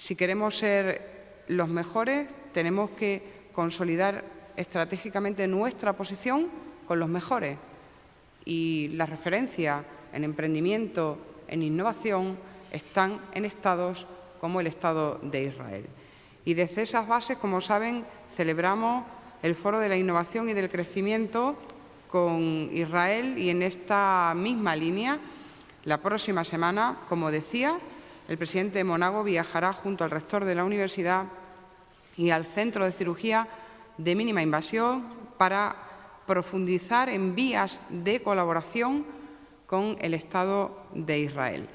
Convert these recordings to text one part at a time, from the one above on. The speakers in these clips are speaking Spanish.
Si queremos ser los mejores, tenemos que consolidar estratégicamente nuestra posición con los mejores. Y las referencias en emprendimiento, en innovación, están en estados como el Estado de Israel. Y desde esas bases, como saben, celebramos el Foro de la Innovación y del Crecimiento con Israel, y en esta misma línea, la próxima semana, como decía, el presidente Monago viajará junto al rector de la universidad y al Centro de Cirugía de Mínima Invasión para profundizar en vías de colaboración con el Estado de Israel.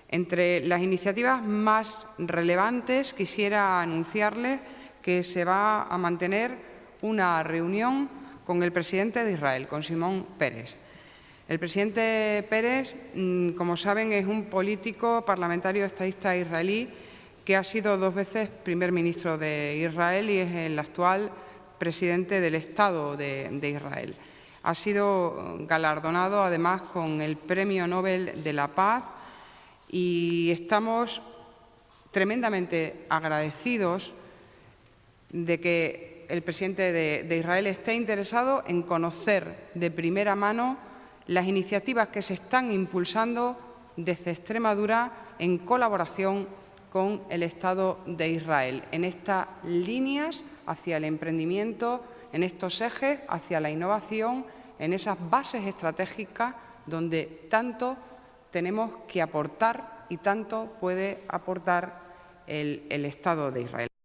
Entre las iniciativas más relevantes, quisiera anunciarles que se va a mantener una reunión con el presidente de Israel, con Shimon Peres. El presidente Peres, como saben, es un político parlamentario estadista israelí que ha sido 2 veces primer ministro de Israel y es el actual presidente del Estado de Israel. Ha sido galardonado, además, con el Premio Nobel de la Paz, y estamos tremendamente agradecidos de que el presidente de Israel esté interesado en conocer de primera mano las iniciativas que se están impulsando desde Extremadura en colaboración con el Estado de Israel, en estas líneas hacia el emprendimiento, en estos ejes hacia la innovación, en esas bases estratégicas donde tanto tenemos que aportar y tanto puede aportar el Estado de Israel.